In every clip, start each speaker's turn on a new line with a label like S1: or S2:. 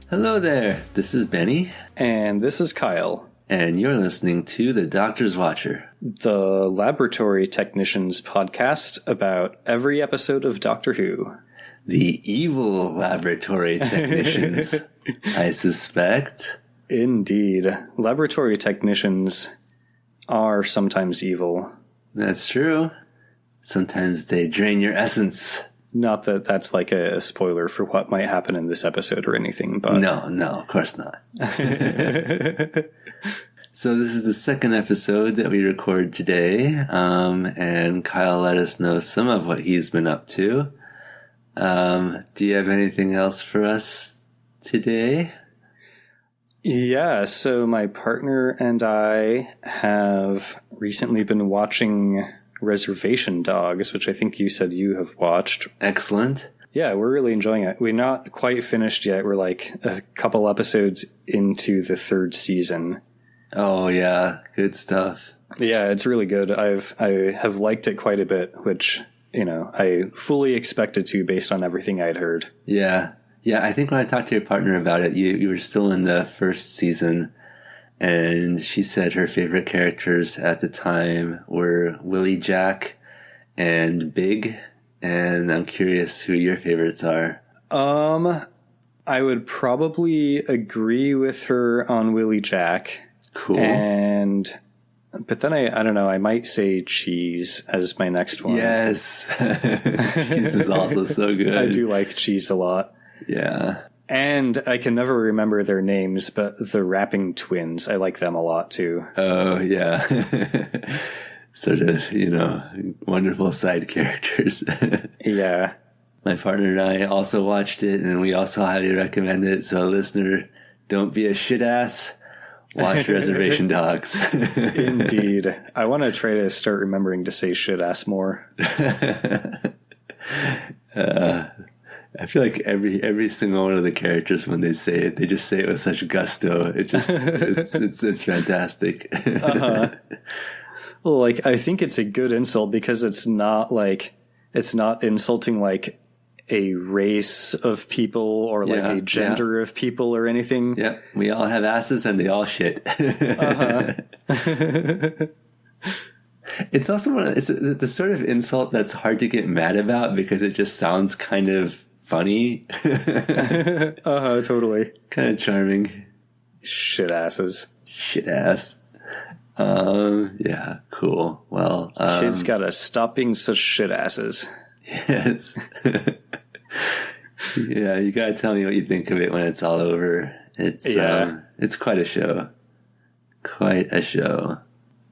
S1: Hello there, this is Benny.
S2: And this is Kyle.
S1: And you're listening to The Doctor's Watcher,
S2: the laboratory technicians podcast about every episode of Doctor Who.
S1: The evil laboratory technicians, I suspect.
S2: Indeed. Laboratory technicians are sometimes evil.
S1: That's true. Sometimes they drain your essence.
S2: Not that that's like a spoiler for what might happen in this episode or anything, but...
S1: No, of course not. So this is the second episode that we record today, and Kyle let us know some of what he's been up to. Do you have anything else for us today?
S2: Yeah, so my partner and I have recently been watching Reservation Dogs, which I think you said you have watched.
S1: Excellent.
S2: Yeah, we're really enjoying it. We're not quite finished yet. We're like a couple episodes into the third season.
S1: Oh, yeah. Good stuff.
S2: Yeah, it's really good. I have liked it quite a bit, which, you know, I fully expected to based on everything I'd heard.
S1: Yeah. Yeah, I think when I talked to your partner about it, you were still in the first season, and she said her favorite characters at the time were Willie Jack and Big, and I'm curious who your favorites are.
S2: I would probably agree with her on Willie Jack.
S1: Cool.
S2: But then I don't know, I might say Cheese as my next one.
S1: Yes. Cheese is also so good.
S2: I do like Cheese a lot.
S1: Yeah.
S2: And I can never remember their names, but the rapping twins, I like them a lot too.
S1: Oh, yeah. Sort of, wonderful side characters.
S2: Yeah.
S1: My partner and I also watched it, and we also highly recommend it. So, listener, don't be a shit ass. Watch Reservation Dogs.
S2: Indeed. I want to try to start remembering to say shit ass more.
S1: I feel like every single one of the characters, when they say it, they just say it with such gusto. It's fantastic.
S2: Uh-huh. Well, I think it's a good insult because it's not insulting like a race of people or like a gender of people or anything.
S1: Yeah, we all have asses and they all shit.
S2: Uh-huh.
S1: It's also it's the sort of insult that's hard to get mad about because it just sounds kind of funny.
S2: Totally.
S1: Kind of charming.
S2: Shit asses.
S1: Shit ass. Yeah, cool. Well,
S2: kids gotta stop being such shit asses.
S1: Yes. Yeah, you gotta tell me what you think of it when it's all over. It's quite a show. Quite a show.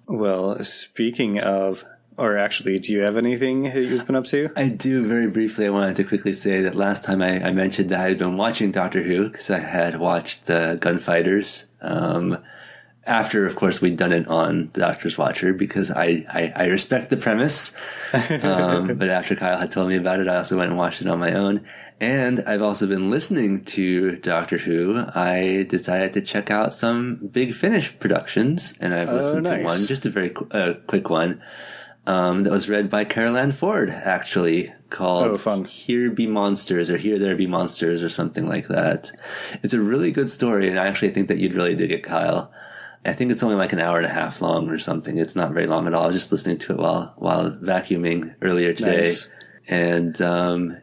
S2: Well, speaking of, or actually, do you have anything that you've been up to?
S1: I do, very briefly. I wanted to quickly say that last time I mentioned that I had been watching Doctor Who because I had watched the Gunfighters. After, of course, we'd done it on The Doctor's Watcher because I respect the premise. But after Kyle had told me about it, I also went and watched it on my own. And I've also been listening to Doctor Who. I decided to check out some Big Finish productions, and I've listened to one, just a very quick one, that was read by Carol Ann Ford, actually, called Here Be Monsters, or Here There Be Monsters, or something like that. It's a really good story, and I actually think that you'd really dig it, Kyle. I think it's only like an hour and a half long or something. It's not very long at all. I was just listening to it while vacuuming earlier today. Nice. And,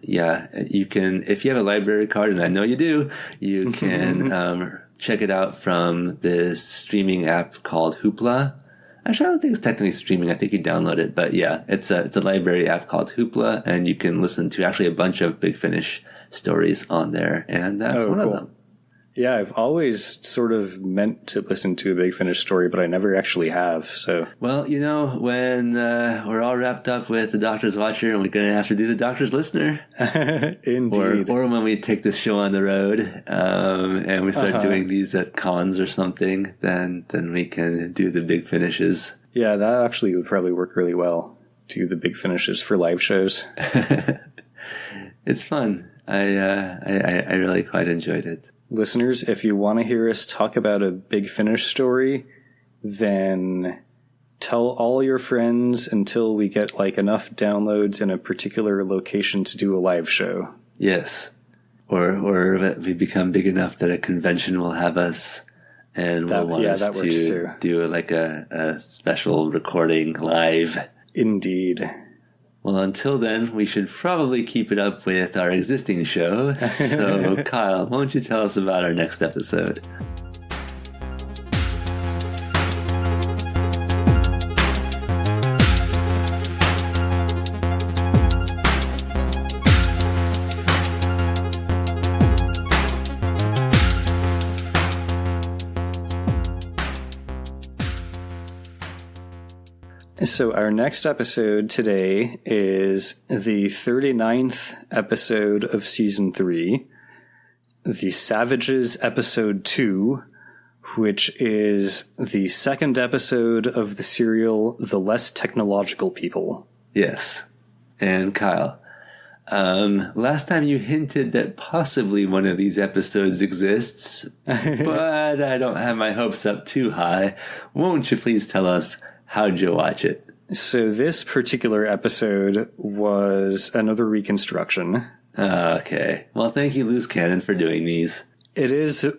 S1: you can, if you have a library card, and I know you do, you can, check it out from this streaming app called Hoopla. Actually, I don't think it's technically streaming. I think you download it, but yeah, it's a library app called Hoopla, and you can listen to actually a bunch of Big Finish stories on there. And that's one of them.
S2: Yeah, I've always sort of meant to listen to a Big Finish story, but I never actually have, so... Well,
S1: when we're all wrapped up with The Doctor's Watcher and we're going to have to do The Doctor's Listener.
S2: Indeed.
S1: Or when we take this show on the road and we start doing these at cons or something, then we can do the Big Finishes.
S2: Yeah, that actually would probably work really well, do the Big Finishes for live shows.
S1: It's fun. I really quite enjoyed it.
S2: Listeners, if you want to hear us talk about a Big Finish story, then tell all your friends until we get enough downloads in a particular location to do a live show.
S1: Yes. or that we become big enough that a convention will have us and will want us to do like a special recording live.
S2: Indeed.
S1: Well, until then, we should probably keep it up with our existing show. So, Kyle, why don't you tell us about our next episode?
S2: So our next episode today is the 39th episode of Season 3, The Savages Episode 2, which is the second episode of the serial The Less Technological People.
S1: Yes. And Kyle, last time you hinted that possibly one of these episodes exists, but I don't have my hopes up too high. Won't you please tell us, how'd you watch it?
S2: So this particular episode was another reconstruction.
S1: Okay. Well, thank you, Loose Cannon, for doing these.
S2: It is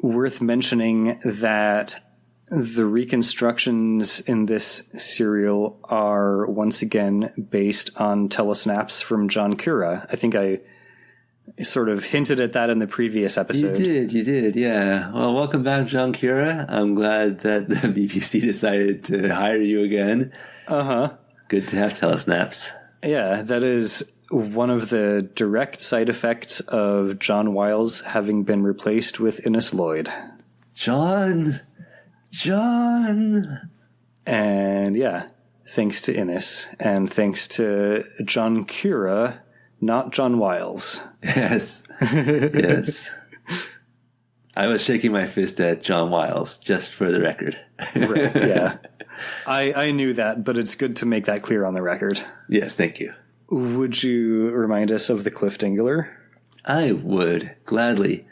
S2: worth mentioning that the reconstructions in this serial are once again based on telesnaps from John Cura. I think I sort of hinted at that in the previous episode.
S1: You did, yeah. Well, welcome back, John Cura. I'm glad that the BBC decided to hire you again.
S2: Uh-huh.
S1: Good to have telesnaps.
S2: Yeah, that is one of the direct side effects of John Wiles having been replaced with Innes Lloyd.
S1: John!
S2: And yeah, thanks to Innes, and thanks to John Cura, not John Wiles.
S1: Yes. Yes. I was shaking my fist at John Wiles, just for the record.
S2: Right, yeah. I knew that, but it's good to make that clear on the record.
S1: Yes, thank you.
S2: Would you remind us of the Cliff Dingler?
S1: I would, gladly.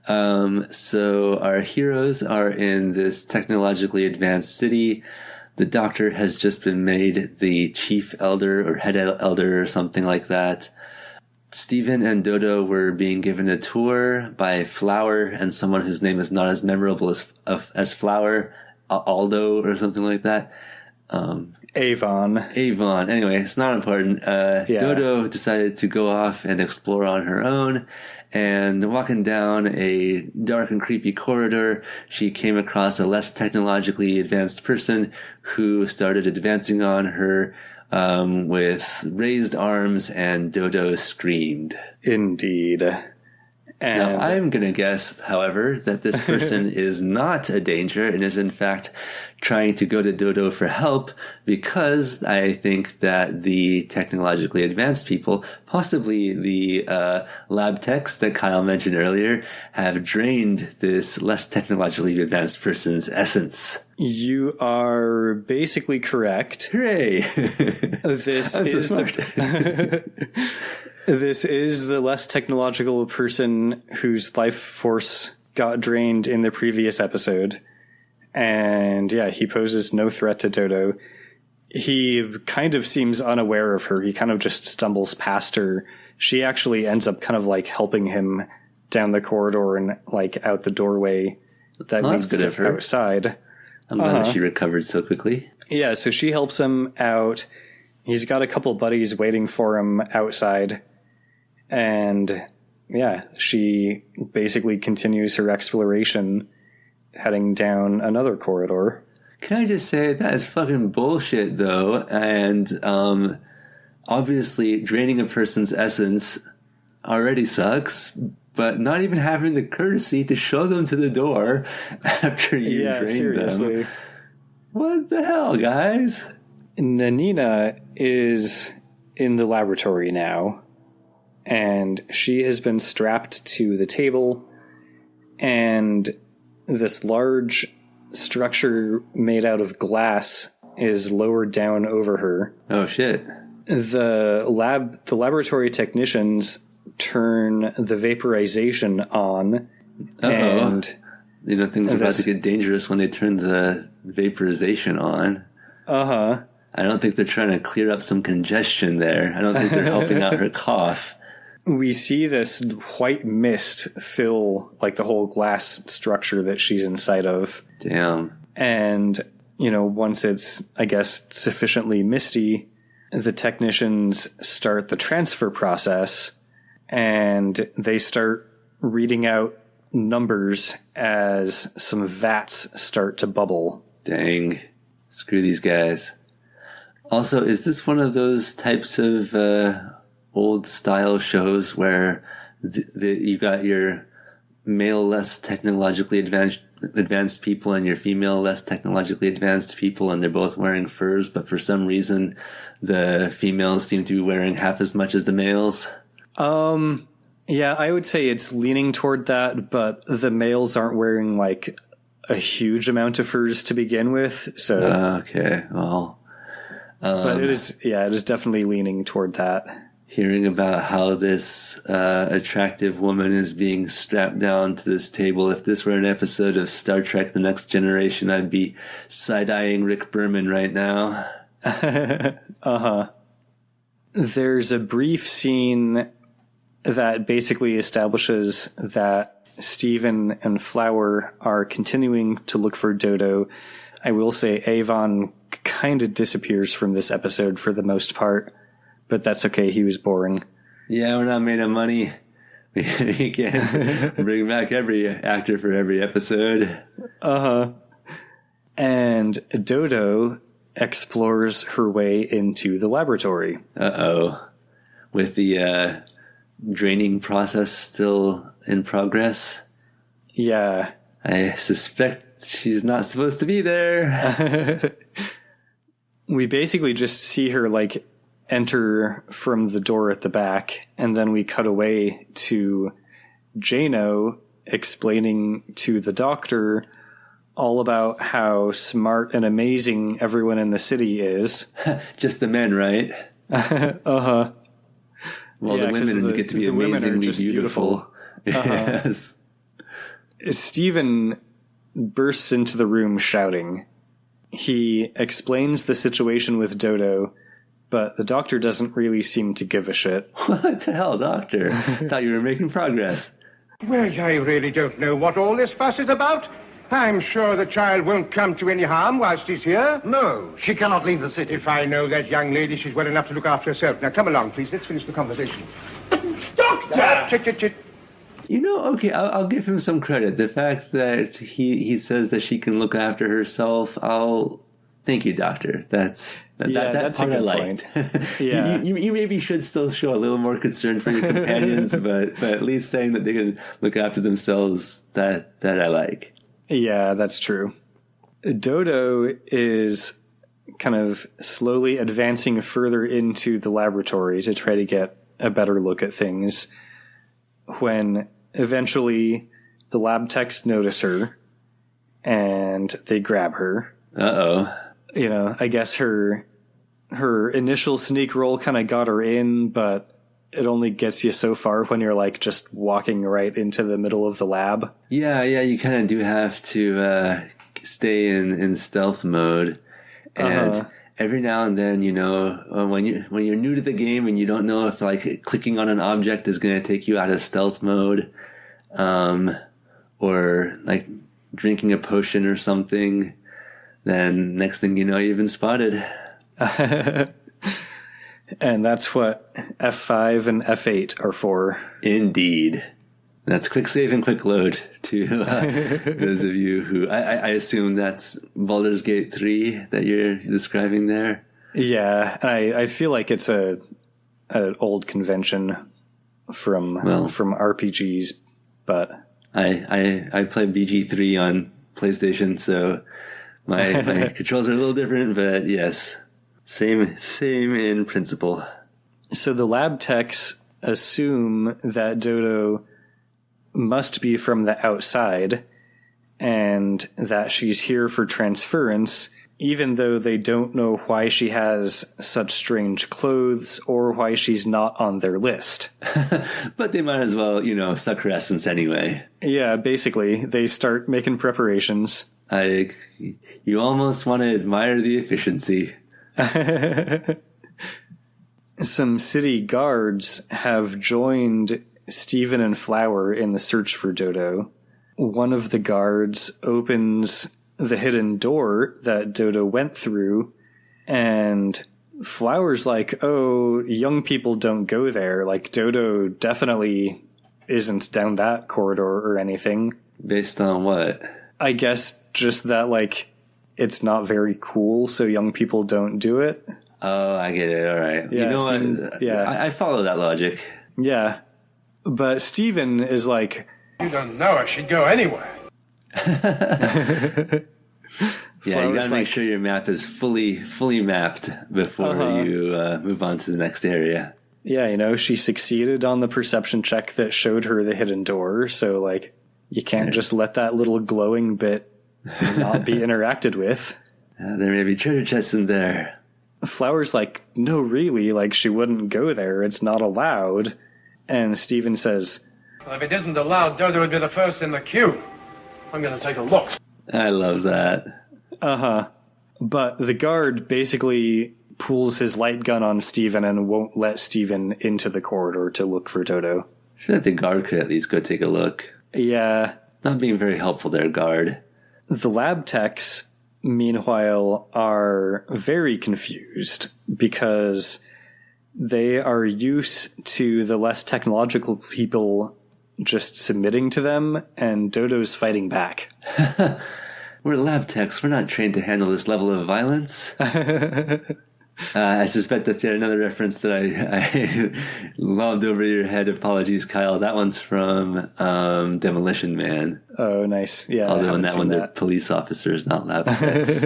S1: So our heroes are in this technologically advanced city. The doctor has just been made the chief elder or head elder or something like that. Stephen and Dodo were being given a tour by Flower and someone whose name is not as memorable as Flower, Aldo or something like that.
S2: Avon.
S1: Anyway, it's not important. Dodo decided to go off and explore on her own. And walking down a dark and creepy corridor, she came across a less technologically advanced person who started advancing on her with raised arms, and Dodo screamed.
S2: Indeed. And
S1: now, I'm going to guess, however, that this person is not a danger and is in fact trying to go to Dodo for help, because I think that the technologically advanced people, possibly the lab techs that Kyle mentioned earlier, have drained this less technologically advanced person's essence.
S2: You are basically correct.
S1: Hooray!
S2: This
S1: I'm
S2: is
S1: so smart.
S2: This is the less technological person whose life force got drained in the previous episode. And yeah, he poses no threat to Dodo. He kind of seems unaware of her. He kind of just stumbles past her. She actually ends up kind of like helping him down the corridor and like out the doorway that leads to outside.
S1: I'm glad that she recovered so quickly.
S2: Yeah, so she helps him out. He's got a couple buddies waiting for him outside. And yeah, she basically continues her exploration, heading down another corridor.
S1: Can I just say that is fucking bullshit, though? And obviously, draining a person's essence already sucks, but not even having the courtesy to show them to the door after you drain them. What the hell, guys?
S2: Nanina is in the laboratory now, and she has been strapped to the table, and this large structure made out of glass is lowered down over her.
S1: Oh, shit.
S2: The laboratory technicians turn the vaporization on. And
S1: you know, things are about to get dangerous when they turn the vaporization on. I don't think they're trying to clear up some congestion there. I don't think they're helping out her cough.
S2: we see this white mist fill like the whole glass structure that she's inside of.
S1: Damn.
S2: And, once it's, I guess, sufficiently misty, the technicians start the transfer process and they start reading out numbers as some vats start to bubble.
S1: Dang. Screw these guys. Also, is this one of those types of old style shows where you got your male less technologically advanced people and your female less technologically advanced people, and they're both wearing furs, but for some reason the females seem to be wearing half as much as the males?
S2: Yeah, I would say it's leaning toward that, but the males aren't wearing like a huge amount of furs to begin with. So
S1: okay, well,
S2: but it is definitely leaning toward that.
S1: Hearing about how this attractive woman is being strapped down to this table. If this were an episode of Star Trek The Next Generation, I'd be side-eyeing Rick Berman right now.
S2: Uh-huh. There's a brief scene that basically establishes that Steven and Flower are continuing to look for Dodo. I will say Avon kind of disappears from this episode for the most part. But that's okay. He was boring.
S1: Yeah, we're not made of money. We can't bring back every actor for every episode.
S2: Uh-huh. And Dodo explores her way into the laboratory.
S1: Uh-oh. With the draining process still in progress?
S2: Yeah.
S1: I suspect she's not supposed to be there.
S2: We basically just see her, like, enter from the door at the back, and then we cut away to Jano explaining to the doctor all about how smart and amazing everyone in the city is.
S1: Just the men, right?
S2: Uh-huh.
S1: Well, yeah, the women get to be amazingly beautiful.
S2: Uh-huh.
S1: Yes.
S2: Steven bursts into the room shouting. He explains the situation with Dodo, but the doctor doesn't really seem to give a shit.
S1: What the hell, doctor? Thought you were making progress.
S3: Well, I really don't know what all this fuss is about. I'm sure the child won't come to any harm whilst he's here.
S4: No, she cannot leave the city.
S3: If I know that young lady, she's well enough to look after herself. Now, come along, please. Let's finish the conversation. Doctor!
S1: Okay, I'll give him some credit. The fact that he says that she can look after herself, thank you, doctor. That's a good point.
S2: Yeah.
S1: you maybe should still show a little more concern for your companions, but at least saying that they can look after themselves, that I like.
S2: Yeah, that's true. Dodo is kind of slowly advancing further into the laboratory to try to get a better look at things, when eventually the lab techs notice her and they grab her.
S1: Uh-oh.
S2: I guess her initial sneak roll kind of got her in, but it only gets you so far when you're like just walking right into the middle of the lab.
S1: Yeah, you kind of do have to stay in stealth mode. And every now and then, when you're new to the game and you don't know if like clicking on an object is going to take you out of stealth mode, or like drinking a potion or something, then next thing you know, you've been spotted.
S2: And that's what F5 and F8 are for.
S1: Indeed. That's quick save and quick load to those of you who... I assume that's Baldur's Gate 3 that you're describing there?
S2: Yeah, I feel like it's an old convention from RPGs, but...
S1: I play BG3 on PlayStation, so my controls are a little different, but yes, same in principle. So
S2: the lab techs assume that Dodo must be from the outside and that she's here for transference, even though they don't know why she has such strange clothes or why she's not on their list.
S1: But they might as well, suck her essence anyway.
S2: Yeah, basically, they start making preparations.
S1: You almost want to admire the efficiency.
S2: some city guards have joined Stephen and Flower in the search for Dodo. One of the guards opens the hidden door that Dodo went through, and Flower's like, oh, young people don't go there. Like, Dodo definitely isn't down that corridor or anything.
S1: Based on what?
S2: I guess just that, like, it's not very cool, so young people don't do it.
S1: Oh, I get it. All right.
S2: Yeah,
S1: you know what?
S2: Yeah.
S1: I follow that logic.
S2: Yeah. But Steven is like...
S3: You don't know her. She'd go anywhere.
S1: Yeah, you gotta make sure your map is fully mapped before you move on to the next area.
S2: Yeah, you know, she succeeded on the perception check that showed her the hidden door, so, like, you can't just let that little glowing bit not be interacted with.
S1: There may be treasure chests in there.
S2: Flower's like, no, really, like, she wouldn't go there, it's not allowed. And Steven says,
S3: Well, if it isn't allowed, Dodo would be the first in the queue. I'm going to take a look.
S1: I love that.
S2: But the guard basically pulls his light gun on Steven and won't let Steven into the corridor to look for Dodo.
S1: I feel like the guard could at least go take a look.
S2: Yeah.
S1: Not being very helpful there, guard.
S2: The lab techs, meanwhile, are very confused because they are used to the less technological people just submitting to them, and Dodo's fighting back.
S1: We're lab techs. We're not trained to handle this level of violence. I suspect that's yet another reference that I lobbed over your head. Apologies, Kyle. That one's from Demolition Man.
S2: Oh, nice. Yeah.
S1: Although in that one, they're police officers, not lab techs.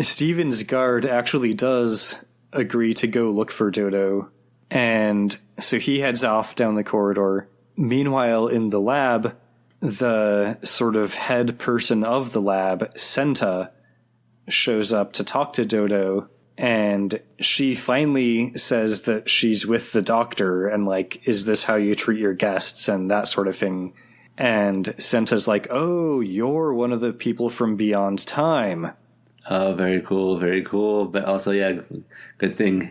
S2: Steven's guard actually does agree to go look for Dodo, and so he heads off down the corridor. Meanwhile, in the lab, the sort of head person of the lab, Senta, shows up to talk to Dodo, and she finally says that she's with the doctor and, like, is this how you treat your guests and that sort of thing. And Senta's like, oh, you're one of the people from Beyond Time.
S1: Oh, very cool, very cool. But also, yeah, good thing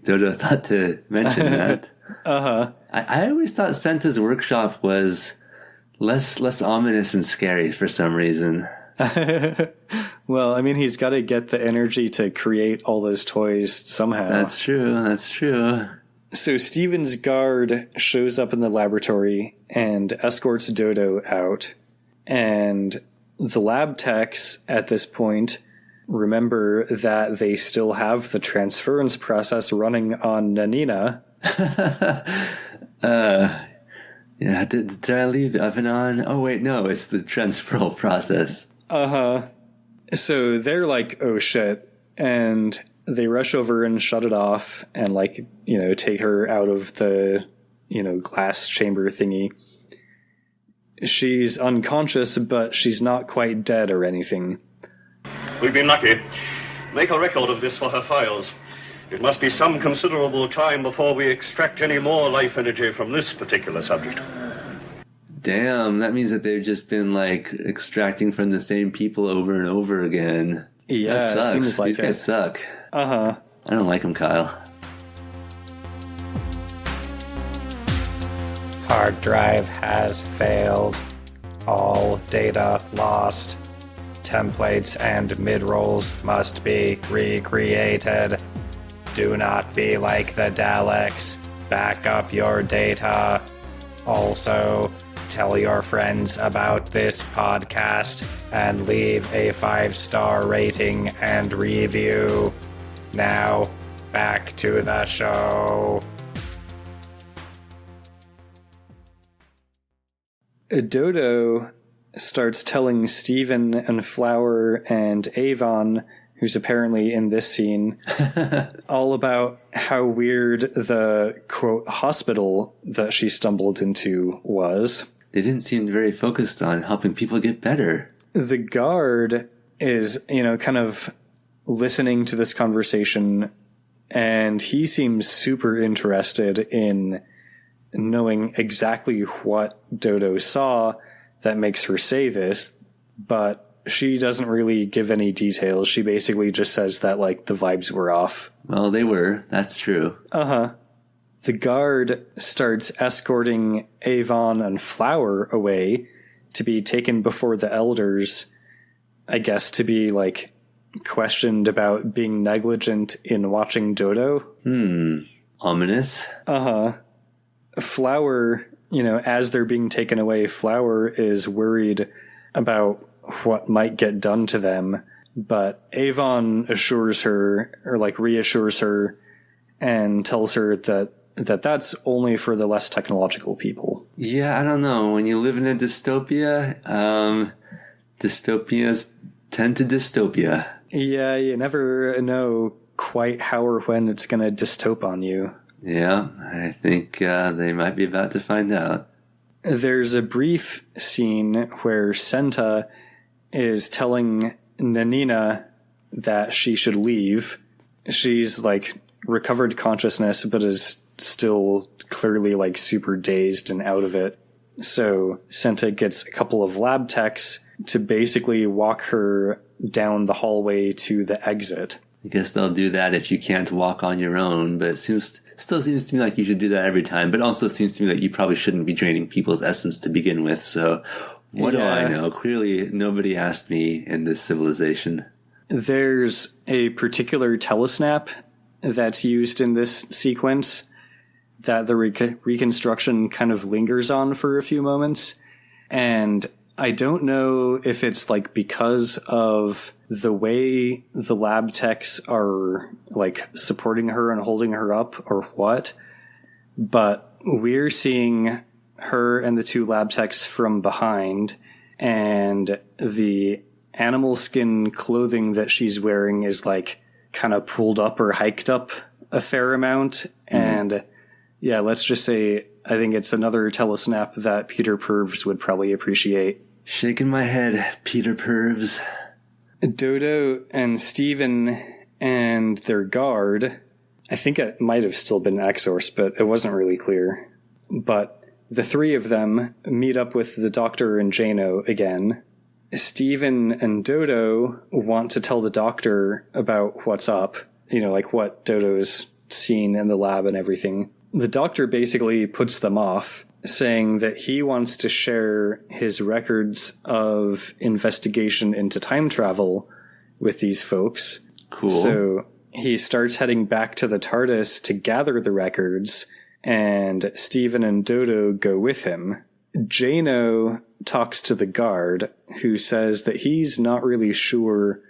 S1: Dodo thought to mention that. I always thought Senta's workshop was less ominous and scary for some reason.
S2: Well, I mean, he's got to get the energy to create all those toys somehow.
S1: That's true.
S2: So Steven's guard shows up in the laboratory and escorts Dodo out. And the lab techs at this point remember that they still have the transference process running on Nanina.
S1: Yeah, did I leave the oven on? Oh, wait, no, it's the transferal process.
S2: So they're like, oh shit, and they rush over and shut it off and, like, you know, take her out of the, you know, glass chamber thingy. She's unconscious, but she's not quite dead or anything.
S5: We've been lucky. Make a record of this for her files. It must be some considerable time before we extract any more life energy from this particular subject.
S1: Damn, that means that they've just been, like, extracting from the same people over and over again.
S2: Yeah,
S1: that sucks.
S2: seems like
S1: These guys suck.
S2: Uh-huh.
S1: I don't like them, Kyle.
S6: Hard drive has failed. All data lost. Templates and mid-rolls must be recreated. Do not be like the Daleks. Back up your data. Also, tell your friends about this podcast and leave a 5-star rating and review. Now, back to the show.
S2: Dodo starts telling Steven and Flower and Avon, who's apparently in this scene, all about how weird the, quote, hospital that she stumbled into was.
S1: They didn't seem very focused on helping people get better.
S2: The guard is, you know, kind of listening to this conversation, and he seems super interested in knowing exactly what Dodo saw that makes her say this, but she doesn't really give any details. She basically just says that, like, the vibes were off.
S1: Well, they were. That's true.
S2: Uh-huh. The guard starts escorting Avon and Flower away to be taken before the elders, I guess, to be, like, questioned about being negligent in watching Dodo.
S1: Ominous.
S2: Uh-huh. Flower, as they're being taken away, Flower is worried about what might get done to them, but Avon assures her, or, like, reassures her and tells her that that's only for the less technological people.
S1: Yeah, I don't know. When you live in a dystopia, dystopias tend to dystopia.
S2: Yeah, you never know quite how or when it's going to dystope on you.
S1: Yeah, I think they might be about to find out.
S2: There's a brief scene where Senta is telling Nanina that she should leave. She's, like, recovered consciousness, but is still clearly, like, super dazed and out of it. So Senta gets a couple of lab techs to basically walk her down the hallway to the exit.
S1: I guess they'll do that if you can't walk on your own, but it still seems to me like you should do that every time, but also seems to me that you probably shouldn't be draining people's essence to begin with, so what do I know? Clearly nobody asked me in this civilization.
S2: There's a particular telesnap that's used in this sequence that the reconstruction kind of lingers on for a few moments, and I don't know if it's, like, because of the way the lab techs are, like, supporting her and holding her up or what, but we're seeing her and the two lab techs from behind, and the animal skin clothing that she's wearing is, like, kind of pulled up or hiked up a fair amount, and yeah, let's just say I think it's another telesnap that Peter Purves would probably appreciate.
S1: Shaking my head, Peter Purves.
S2: Dodo and Steven and their guard, I think it might have still been Exorc, but it wasn't really clear. But the three of them meet up with the Doctor and Jano again. Steven and Dodo want to tell the Doctor about what's up, like what Dodo's seen in the lab and everything. The Doctor basically puts them off, saying that he wants to share his records of investigation into time travel with these folks.
S1: Cool.
S2: So he starts heading back to the TARDIS to gather the records, and Steven and Dodo go with him. Jano talks to the guard, who says that he's not really sure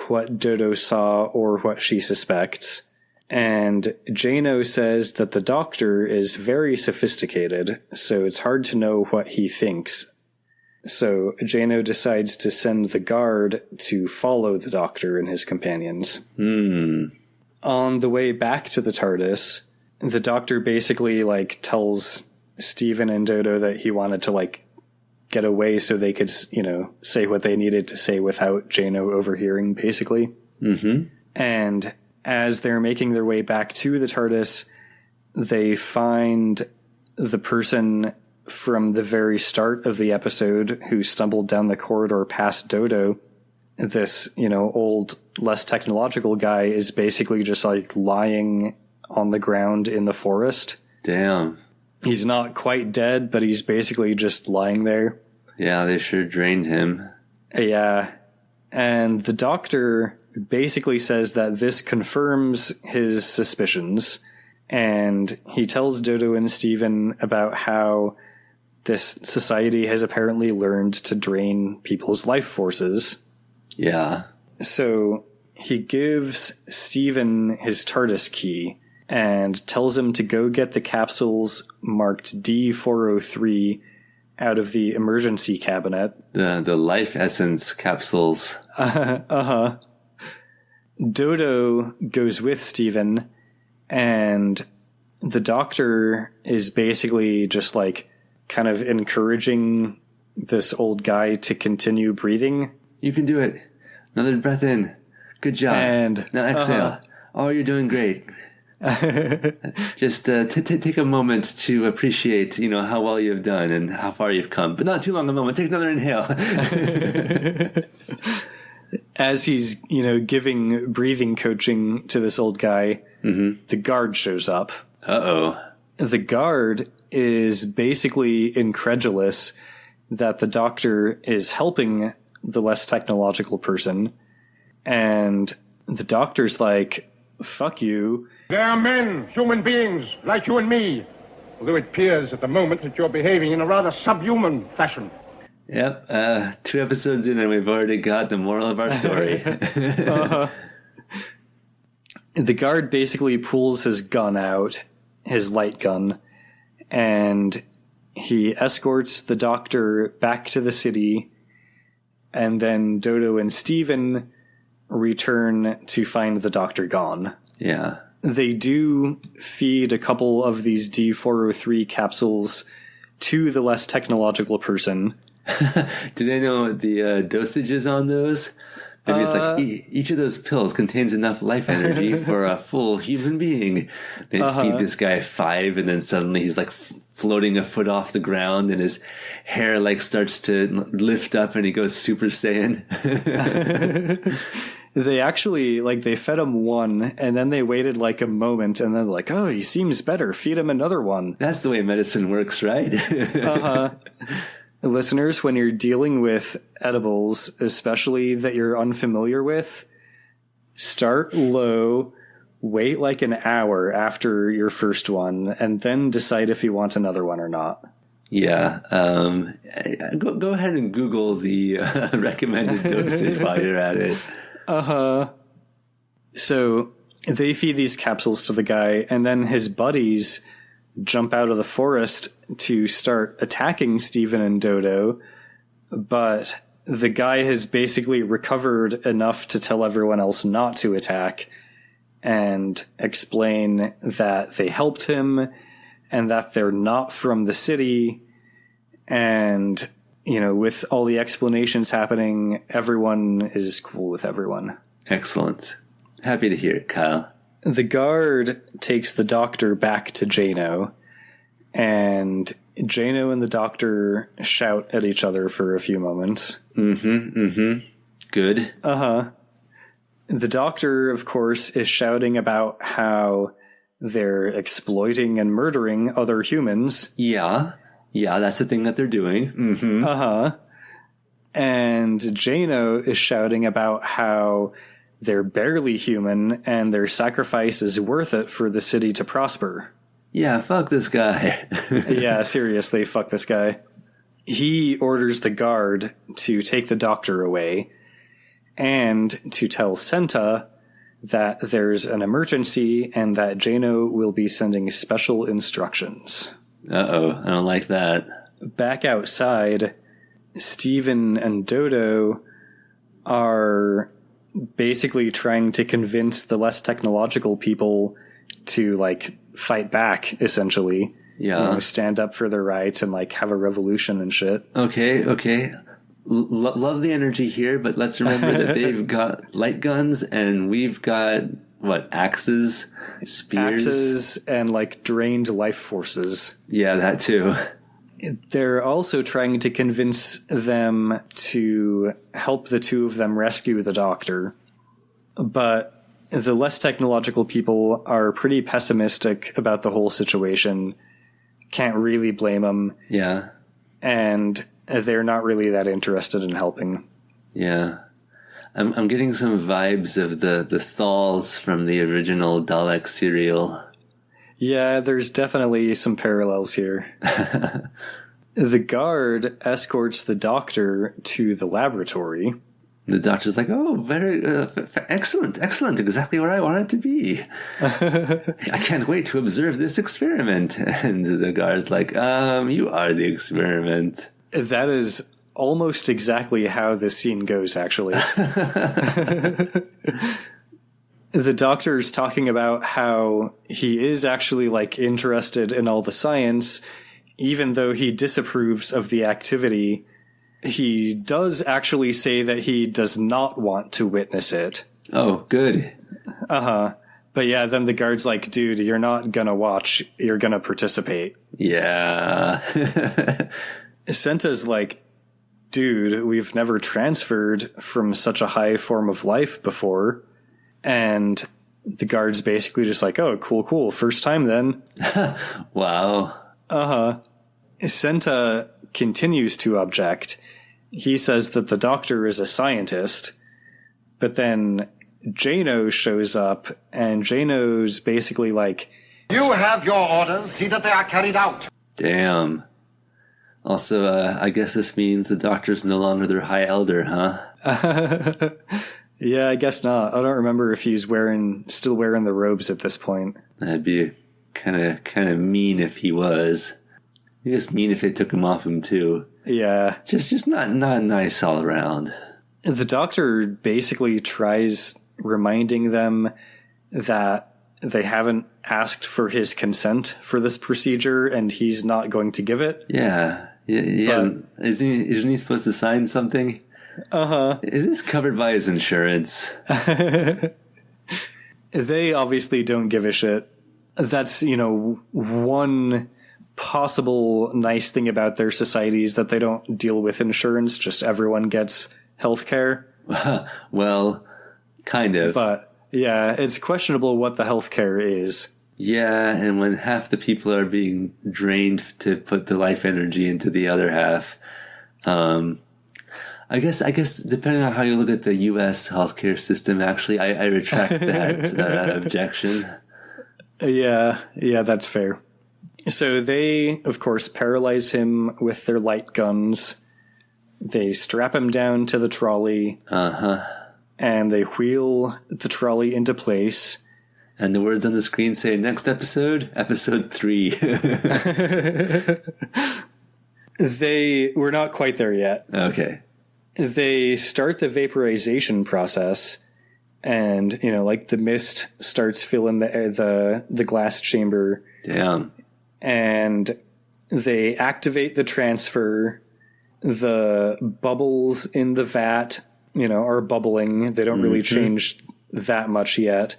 S2: what Dodo saw or what she suspects. And Jano says that the Doctor is very sophisticated, so it's hard to know what he thinks. So Jano decides to send the guard to follow the Doctor and his companions. On the way back to the TARDIS, the Doctor basically, like, tells Steven and Dodo that he wanted to, like, get away so they could, say what they needed to say without Jano overhearing, basically. And as they're making their way back to the TARDIS, they find the person from the very start of the episode who stumbled down the corridor past Dodo. This, old, less technological guy is basically just, like, lying on the ground in the forest.
S1: Damn.
S2: He's not quite dead, but he's basically just lying there.
S1: Yeah, they sure drained him.
S2: Yeah. And the Doctor basically says that this confirms his suspicions, and he tells Dodo and Steven about how this society has apparently learned to drain people's life forces.
S1: Yeah.
S2: So he gives Steven his TARDIS key and tells him to go get the capsules marked D403 out of the emergency cabinet.
S1: The life essence capsules.
S2: Dodo goes with Steven, and the Doctor is basically just, like, kind of encouraging this old guy to continue breathing.
S1: You can do it. Another breath in. Good job.
S2: And
S1: now exhale. Oh, you're doing great. Just take a moment to appreciate, how well you've done and how far you've come. But not too long a moment. Take another inhale.
S2: As he's, giving breathing coaching to this old guy, the guard shows up.
S1: Uh-oh.
S2: The guard is basically incredulous that the doctor is helping the less technological person. And the doctor's like, fuck you.
S3: They are men, human beings, like you and me. Although it appears at the moment that you're behaving in a rather subhuman fashion.
S1: Yep, 2 episodes in and we've already got the moral of our story.
S2: The guard basically pulls his gun out, his light gun, and he escorts the doctor back to the city, and then Dodo and Steven return to find the doctor gone.
S1: Yeah.
S2: They do feed a couple of these D403 capsules to the less technological person.
S1: Do they know the dosages on those? Maybe it's like each of those pills contains enough life energy for a full human being. They feed this guy 5, and then suddenly he's like floating a foot off the ground, and his hair like starts to lift up, and he goes Super Saiyan.
S2: They actually, they fed him 1, and then they waited like a moment, and then they're like, oh, he seems better. Feed him another one.
S1: That's the way medicine works, right?
S2: Listeners, when you're dealing with edibles, especially that you're unfamiliar with, start low, wait like an hour after your first one, and then decide if you want another one or not.
S1: Yeah. Go ahead and Google the recommended dosage while you're at it.
S2: So they feed these capsules to the guy, and then his buddies jump out of the forest to start attacking Steven and Dodo, but the guy has basically recovered enough to tell everyone else not to attack and explain that they helped him and that they're not from the city. And, with all the explanations happening, everyone is cool with everyone.
S1: Excellent. Happy to hear it, Kyle.
S2: The guard takes the doctor back to Jano, and Jano and the doctor shout at each other for a few moments.
S1: Good.
S2: The doctor, of course, is shouting about how they're exploiting and murdering other humans.
S1: Yeah, that's the thing that they're doing.
S2: And Jano is shouting about how they're barely human, and their sacrifice is worth it for the city to prosper.
S1: Yeah, fuck this guy.
S2: Yeah, seriously, fuck this guy. He orders the guard to take the doctor away and to tell Senta that there's an emergency and that Jano will be sending special instructions.
S1: Uh-oh, I don't like that.
S2: Back outside, Steven and Dodo are basically trying to convince the less technological people to fight back, essentially.
S1: Yeah.
S2: Stand up for their rights and have a revolution and shit.
S1: Okay. Love the energy here, but let's remember that they've got light guns and we've got axes, spears,
S2: and drained life forces.
S1: Yeah, that too.
S2: They're also trying to convince them to help the two of them rescue the doctor. But the less technological people are pretty pessimistic about the whole situation. Can't really blame them.
S1: Yeah.
S2: And they're not really that interested in helping.
S1: Yeah. I'm getting some vibes of the Thals from the original Dalek serial.
S2: Yeah, there's definitely some parallels here. The guard escorts the doctor to the laboratory.
S1: The doctor's like, oh, very excellent, exactly where I want it to be. I can't wait to observe this experiment. And the guard's like, you are the experiment.
S2: That is almost exactly how this scene goes, actually. The doctor's talking about how he is actually interested in all the science, even though he disapproves of the activity. He does actually say that he does not want to witness it.
S1: Oh, good.
S2: But yeah, then the guard's like, dude, you're not gonna watch, you're gonna participate.
S1: Yeah.
S2: Senta's like, dude, we've never transferred from such a high form of life before. And the guard's basically just like, oh, cool. First time then.
S1: Wow.
S2: Uh-huh. Senta continues to object. He says that the doctor is a scientist, but then Jano shows up, and Jano's basically like,
S4: You have your orders. See that they are carried out.
S1: Damn. Also, I guess this means the doctor's no longer their high elder, huh?
S2: yeah, I guess not. I don't remember if he's still wearing the robes at this point.
S1: That'd be kind of mean if he was. I guess mean if they took him off him too.
S2: Yeah.
S1: Just not nice all around.
S2: The doctor basically tries reminding them that they haven't asked for his consent for this procedure, and he's not going to give it.
S1: Yeah. Isn't he supposed to sign something?
S2: Uh-huh.
S1: Is this covered by his insurance?
S2: They obviously don't give a shit. That's, one possible nice thing about their society is that they don't deal with insurance, just everyone gets healthcare.
S1: Well, kind of.
S2: But yeah, it's questionable what the healthcare is.
S1: Yeah, and when half the people are being drained to put the life energy into the other half, I guess depending on how you look at the U.S. healthcare system, actually, I retract that objection.
S2: Yeah, that's fair. So they, of course, paralyze him with their light guns. They strap him down to the trolley.
S1: Uh-huh.
S2: And they wheel the trolley into place.
S1: And the words on the screen say, next episode, episode 3.
S2: We're not quite there yet.
S1: Okay.
S2: They start the vaporization process, and, the mist starts filling the glass chamber.
S1: Damn.
S2: And they activate the transfer. The bubbles in the vat, are bubbling. They don't really change that much yet.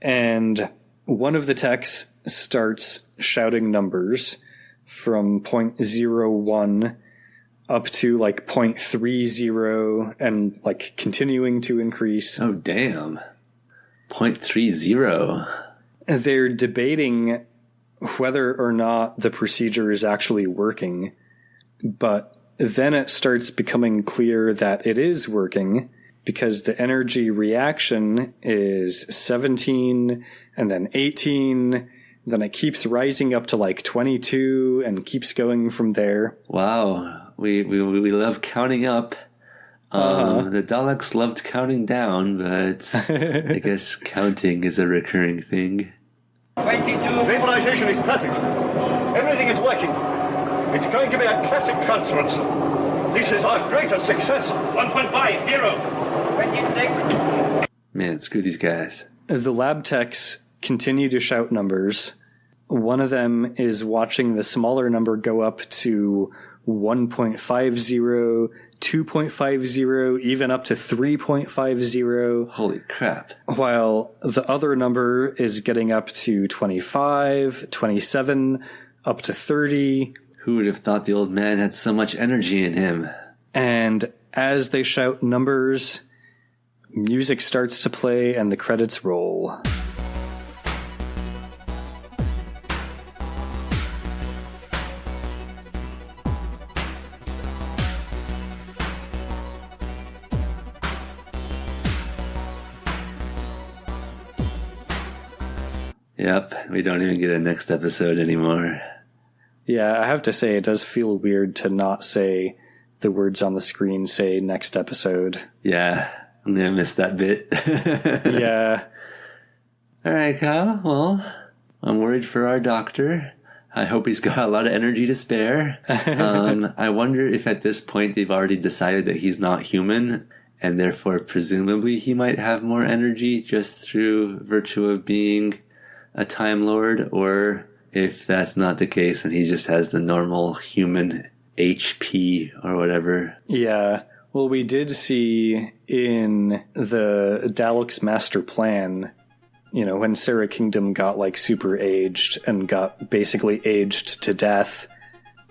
S2: And one of the techs starts shouting numbers from 0.01 up to 0.30 and continuing to increase.
S1: Oh, damn. 0.30.
S2: They're debating whether or not the procedure is actually working, but then it starts becoming clear that it is working, because the energy reaction is 17 and then 18, then it keeps rising up to 22 and keeps going from there.
S1: Wow. We love counting up. The Daleks loved counting down, but I guess counting is a recurring thing.
S5: 22. Vaporization is perfect. Everything is working. It's going to be a classic transference. This is our greatest success. 1.5, 0. 26.
S1: Man, screw these guys.
S2: The lab techs continue to shout numbers. One of them is watching the smaller number go up to 1.50, 2.50, even up to 3.50.
S1: Holy crap.
S2: While the other number is getting up to 25, 27, up to 30.
S1: Who would have thought the old man had so much energy in him?
S2: And as they shout numbers, music starts to play and the credits roll.
S1: Yep, we don't even get a next episode anymore.
S2: Yeah, I have to say, it does feel weird to not say the words on the screen say next episode.
S1: Yeah, I'm going to miss that bit.
S2: Yeah.
S1: All right, Kyle. Well, I'm worried for our doctor. I hope he's got a lot of energy to spare. I wonder if at this point they've already decided that he's not human, and therefore presumably he might have more energy just through virtue of being a Time Lord, or if that's not the case and he just has the normal human HP or whatever.
S2: Yeah. Well, we did see in the Daleks' master plan when Sarah Kingdom got like super aged and got basically aged to death,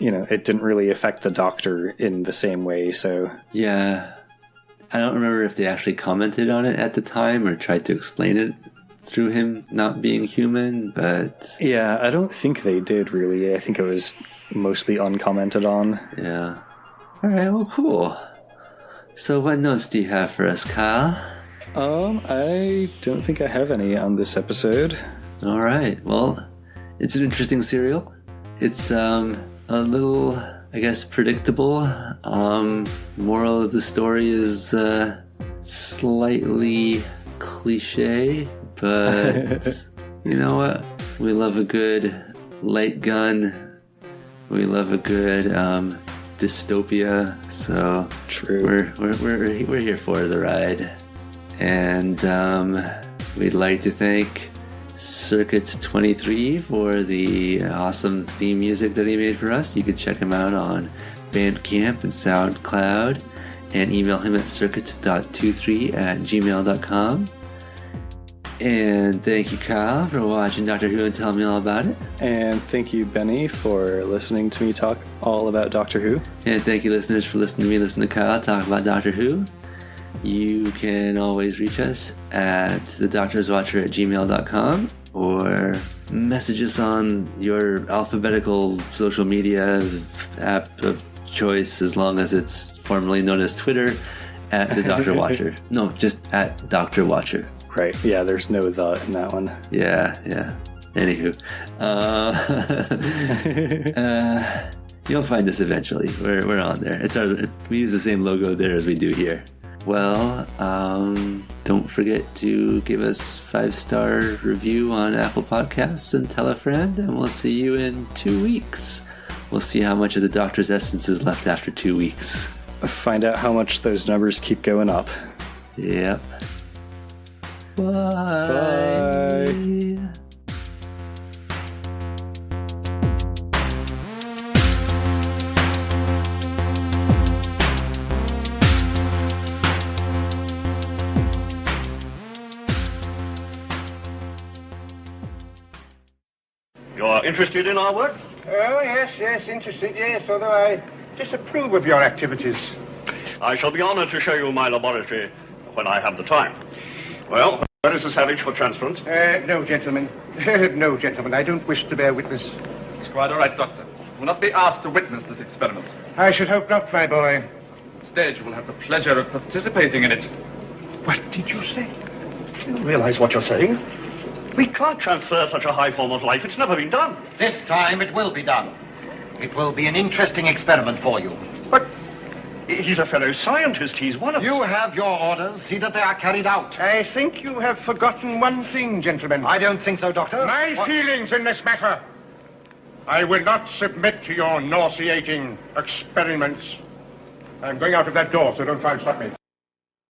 S2: it didn't really affect the Doctor in the same way. So
S1: yeah, I don't remember if they actually commented on it at the time or tried to explain it through him not being human, but
S2: yeah, I don't think they did really. I think it was mostly uncommented on.
S1: Yeah. All right. Well, cool. So, what notes do you have for us, Kyle?
S2: I don't think I have any on this episode.
S1: All right. Well, it's an interesting serial. It's a little, I guess, predictable. Moral of the story is slightly cliche, but you know what? We love a good light gun. We love a good dystopia. So
S2: true.
S1: We're here for the ride. And we'd like to thank s03e39 for the awesome theme music that he made for us. You can check him out on Bandcamp and SoundCloud and email him at circuit.23@gmail.com. And thank you, Kyle, for watching Doctor Who and telling me all about it.
S2: And thank you, Benny, for listening to me talk all about Doctor Who.
S1: And thank you, listeners, for listening to me listen to Kyle talk about Doctor Who. You can always reach us at thedoctorswatcher@gmail.com or message us on your alphabetical social media app of choice, as long as it's formerly known as Twitter, at the Doctor Watcher. No, just at Doctor Watcher.
S2: Right. Yeah, there's no the in that one.
S1: Yeah. Anywho. You'll find us eventually. We're on there. We use the same logo there as we do here. Well, don't forget to give us 5-star review on Apple Podcasts and tell a friend, and we'll see you in 2 weeks. We'll see how much of the Doctor's essence is left after 2 weeks.
S2: Find out how much those numbers keep going up.
S1: Yep. Bye.
S2: Bye.
S5: You're interested in our work?
S3: Oh, yes, interested, yes, although I disapprove of your activities.
S5: I shall be honored to show you my laboratory when I have the time. Well, where is the savage for transference?
S3: No, gentlemen. No, gentlemen, I don't wish to bear witness.
S7: It's quite all right, Doctor. You will not be asked to witness this experiment.
S3: I should hope not, my boy.
S7: Instead, you will have the pleasure of participating in it.
S3: What did you say?
S5: Do you realize what you're saying? We can't transfer such a high form of life. It's never been done.
S4: This time it will be done. It will be an interesting experiment for you.
S5: But he's a fellow scientist. He's one of us.
S4: You have your orders. See that they are carried out.
S3: I think you have forgotten one thing, gentlemen.
S4: I don't think so, Doctor.
S3: My feelings in this matter. I will not submit to your nauseating experiments. I'm going out of that door, so don't try and stop me.